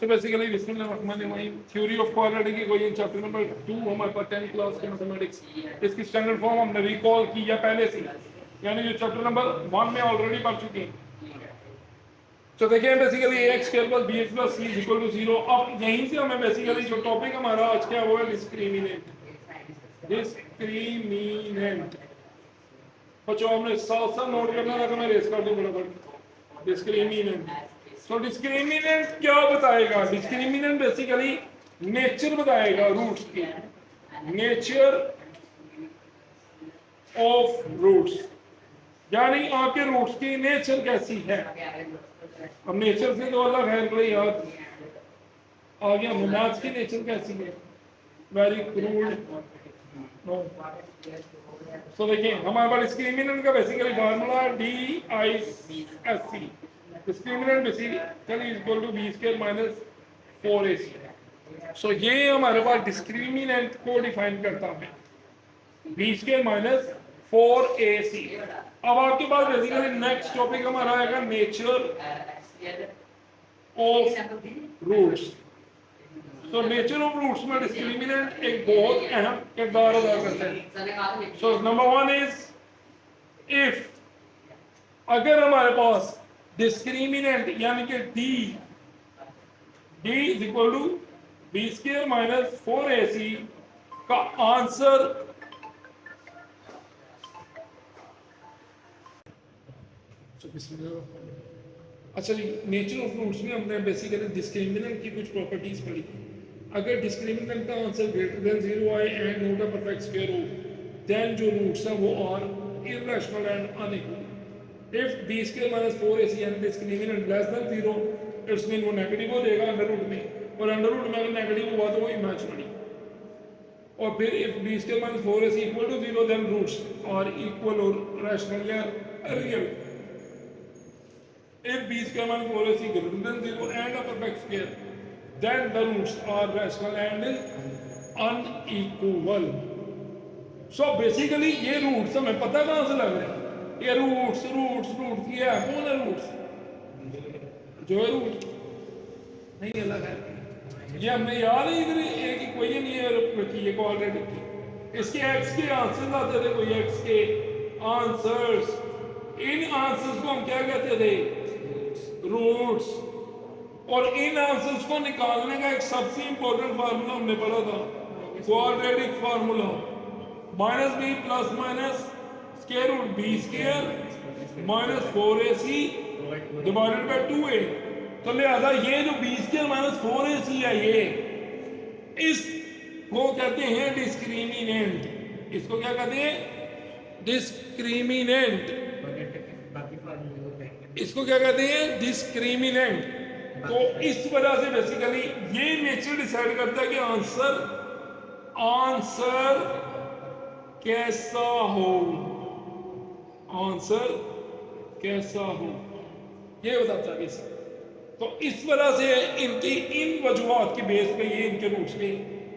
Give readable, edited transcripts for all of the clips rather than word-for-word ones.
So basically बिस्मिल्लाहिर्रहमानिर्रहीम theory of quadratic equation chapter number 2 हमारे पास 10 class के मैथमेटिक्स इसकी स्टैंडर्ड फॉर्म हमने रिकॉल की या पहले से यानी जो चैप्टर नंबर 1 में ऑलरेडी पढ़ चुके हैं। तो देखिए basically ax square plus bx plus c is equal to 0। अब यहीं से हमें बेसिकली जो टॉपिक हमारा आज का वो है डिस्क्रिमिनेंट। बच्चों हमने साथ साथ नोट करना था, मैं रेस कर दूं फटाफट। डिस्क्रिमिनेंट, तो डिस्क्रिमिनेंट क्या बताएगा? डिस्क्रिमिनेंट बेसिकली नेचर बताएगा रूट्स की, नेचर ऑफ रूट्स, यानी आपके रूट्स की नेचर कैसी है। अब नेचर से तो अलग है, कोई याद आ गया मैथ्स की नेचर कैसी है, वेरी क्रूड नो। तो देखिए हमारे पास डिस्क्रिमिनेंट का basically formula DISC, discriminant basically is equal to b square minus 4ac। So ये हमारे पास डिस्क्रिमिनेंट को डिफाइन करता है, b स्क्वायर माइनस 4ac। अब आपके पास बेसिकली नेक्स्ट टॉपिक हमारा आएगा नेचर ऑफ रूट्स। तो नेचर ऑफ रूट्स में डिस्क्रिमिनेंट एक बहुत अहम किरदार अदा करता है। सो नंबर 1 इज इफ अगर हमारे पास डिस्क्रिमिनेंट यानी कि d is equal to b square minus 4ac का आंसर अच्छा जी, नेचर ऑफ रूट्स में हमने बेसिकली डिस्क्रिमिनेंट की कुछ प्रॉपर्टीज पढ़ी। अगर डिस्क्रिमिनेंट का आंसर ग्रेटर देन 0 आए and not a perfect square हो, देन जो रूट्स हैं वो are irrational and unequal. If b square minus 4ac and discriminant less than 0, it's mean वो नेगेटिव हो जाएगा अंडर रूट में, और अंडर रूट में अगर नेगेटिव हुआ तो वो इमेजिनरी। और फिर if b square minus 4ac equal to 0, then roots are equal और रैशनल या real. If b square minus 4ac greater than 0 and a perfect square, then the roots are rational and unequal. So basically ये roots हमें पता कहाँ से लग रहे हैं? ये roots ये है कौन है roots? जो है root नहीं अलग है, ये हमने याद है इधर एक इक्वेशन ये रखी है क्वाड्रेटिक की, इसके x के आंसर्स आते थे, कोई x के आंसर्स, इन आंसर्स को हम क्या कहते थे? रूट्स। और इन आंसर्स को निकालने का एक सबसे इंपॉर्टेंट फार्मूला हमने पढ़ा था, quadratic formula, minus B plus minus square root B square minus 4ac divided by 2a। तो लिहाजा ये जो बी स्क्वायर माइनस 4ac है, ये इसको कहते हैं डिस्क्रिमिनेंट। इसको क्या कहते हैं? डिस्क्रिमिनेंट। इसको क्या कहते हैं? डिस्क्रिमिनेंट। तो इस वजह से बेसिकली ये नेचर डिसाइड करता है कि आंसर कैसा हो, आंसर कैसा हो, ये बताता है। तो इस वजह से इनकी इन वजूहात की बेस पे ये इनके रूट्स की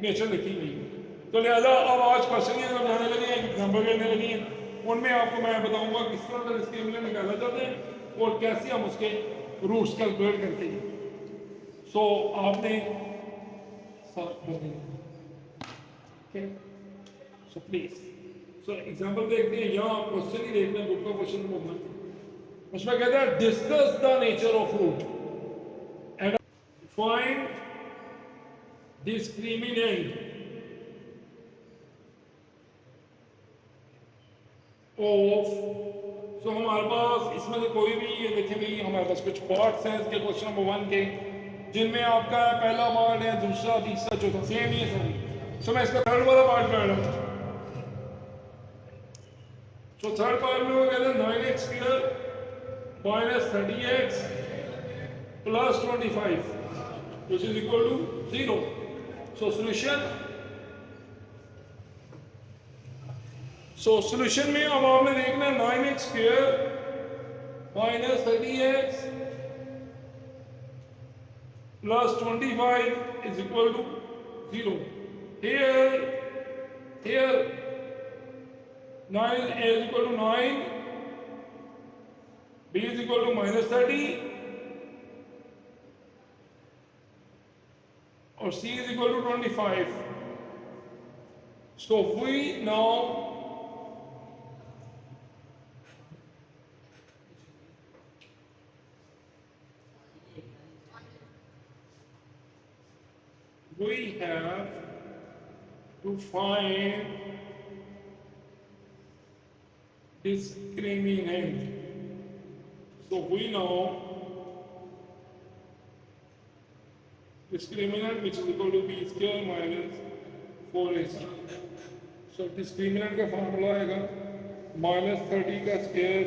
नेचर लिखी गई है। तो लिहाजा अब आज क्वेश्चन बनाने लगे हैं, एग्जाम्पल करने लगे हैं, उनमें आपको मैं बताऊंगा किस तरह का डिस्क्रिमिनेंट निकाला जाता है और कैसे हम उसके रूट्स कैलकुलेट करते हैं। सो आपने सो प्लीज सो एग्जांपल देखते हैं, यहाँ आप क्वेश्चन ही देखना, बुक का क्वेश्चन बोलना। उसमें कहता है discuss the nature of root and find discriminant of. तो हमारे पास इसमें से कोई भी, ये देखें भाई हमारे पास कुछ पार्ट्स हैं इसके क्वेश्चन नंबर 1 के, जिनमें आपका पहला पार्ट है, दूसरा, तीसरा, चौथा सेम ही है सभी। सो मैं इसका थर्ड वाला पार्ट कर रहा हूँ। तो थर्ड पार्ट में वो कहते हैं 9x square minus 30x plus 25 which is equal to 0। So solution में अब आपने देखना है 9x square minus 30x plus 25 is equal to 0। here 9 a is equal to 9, b is equal to minus 30, और c is equal to 25. So we now have to find discriminant. So we know discriminant which is equal to b square minus 4ac. So discriminant का formula है -30 का square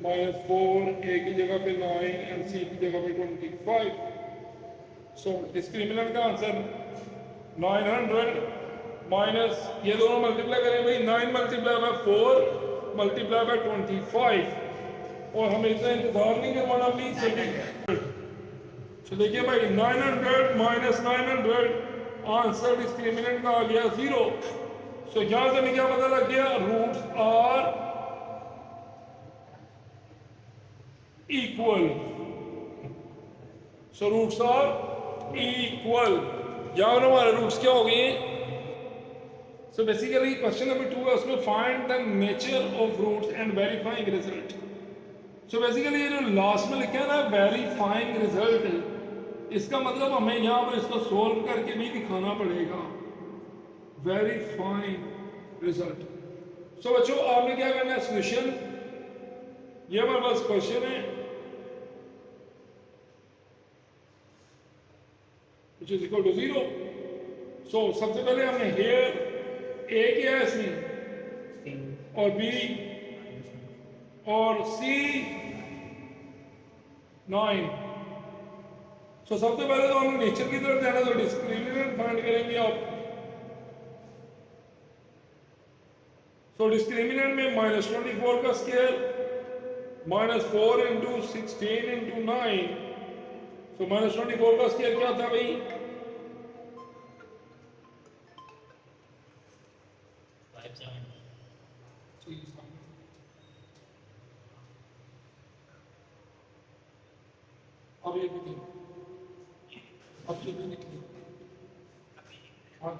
-4, a की जगह पे 9 और c की जगह पे 25. So discriminant का आंसर 900 माइनस ये दोनों मल्टीप्लाई करें भाई 9 मल्टीप्लाई बाय 4 मल्टीप्लाई बाय 25 और हमें इतना इंतजार नहीं करवाना प्लीज चलिए. तो देखिए भाई 900 माइनस 900 आंसर डिस्क्रिमिनेंट का आ गया 0. सो यहां से हमें क्या पता लग गया roots are equal. So roots are equal. यहां हमारे रूट्स क्या हो गए. सो बेसिकली क्वेश्चन नंबर 2 है उसमें find the nature of roots and verifying result. So basically ये जो लास्ट में लिखा है ना वेरीफाइंग रिजल्ट, इसका मतलब हमें यहाँ पर इसको सोल्व करके भी दिखाना पड़ेगा. Verifying result. सो बच्चों आपने क्या करना है सोल्यूशन. ये हमारे पास क्वेश्चन है which is equal to 0. सो सबसे पहले हमने हेयर ए किया है इसमें और बी और सी 9. सो सबसे पहले तो हमें नेचर की तरफ जाना, तो डिस्क्रिमिनेंट फाइंड करेंगे आप. सो डिस्क्रिमिनेंट में -24 का स्क्वायर -4 इंटू 16 इंटू 9. सो -24 का स्क्वायर क्या था भाई 570. अब ये भी अब ये भी निकली. हाँ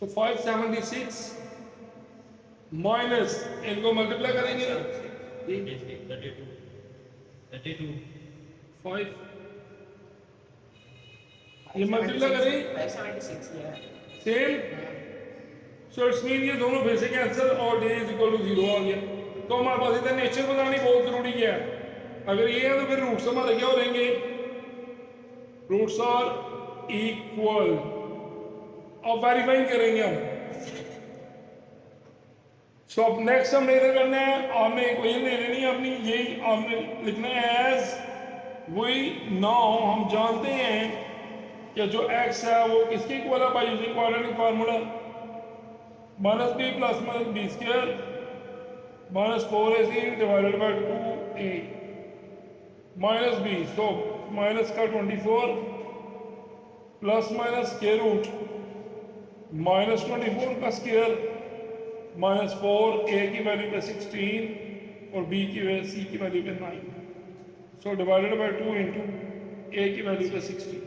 सो 576 माइनस इनको मल्टीप्लाई करेंगे 32 5 ये मल्टीप्लाई करें 576 सेम. सो इट्स मीन ये दोनों बेसिक आंसर और d इज इक्वल टू 0 आ गया. तो हमारे पास इधर नेचर बतानी बहुत जरूरी है. अगर ये है तो फिर रूट्स हमारे क्या हो रहेंगे रूट्स आर इक्वल. अब वेरीफाई करेंगे हम. सो अब नेक्स्ट हमने इधर करना है आपने कोई ले लेनी है अपनी यही आपने लिखना है एज वी नाउ. हम जानते हैं कि जो x है वो किसके इक्वल है by using quadratic formula -b plus -b square -4ac divided by 2a -b. So minus का 24 प्लस माइनस के रूट -24 का स्क्वायर -4 a की वैल्यू पे 16 और b की वैल्यू c की वैल्यू पे 9. So divided by 2 into a की वैल्यू पे 16.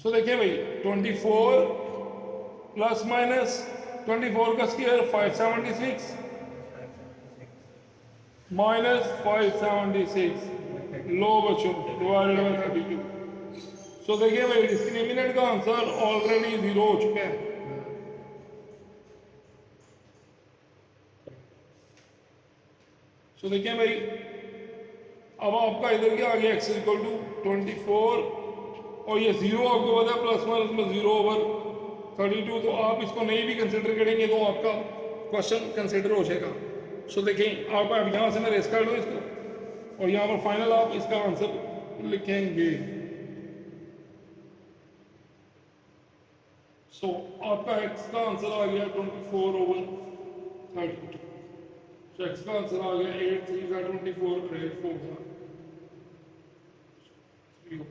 सो देखिए भाई 24 प्लस माइनस 24 का स्क्वायर 576 माइनस 576 लो बच्चों डिवाइडेड बाय 32. सो देखिए भाई डिस्क्रिमिनेंट का आंसर ऑलरेडी 0 हो चुका है. सो देखिए भाई अब आपका इधर क्या आ गया x इक्वल टू 24 और ये 0 आपको पता है प्लस माइनस में 0 ओवर 32. तो आप इसको नहीं भी कंसिडर करेंगे तो आपका क्वेश्चन कंसिडर हो जाएगा. सो देखें आप यहाँ से मैं रेस कर लूँ इसको और यहाँ पर फाइनल आप इसका आंसर लिखेंगे. सो आपका x का आंसर आ गया 24 ओवर 32। So x का आंसर आ गया 8 3 का 24 और 8 4 का 3।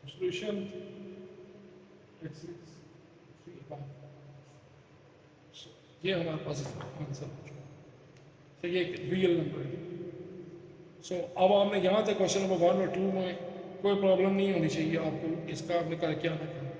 सॉल्यूशन x is 3 So ये हमारे पास इसका आंसर हो चुका। तो ये एक रियल नंबर है। सो अब आपने यहाँ तक क्वेश्चन नंबर 1 और 2 में कोई प्रॉब्लम नहीं होनी चाहिए आपको, इसका आपने क्या करना है।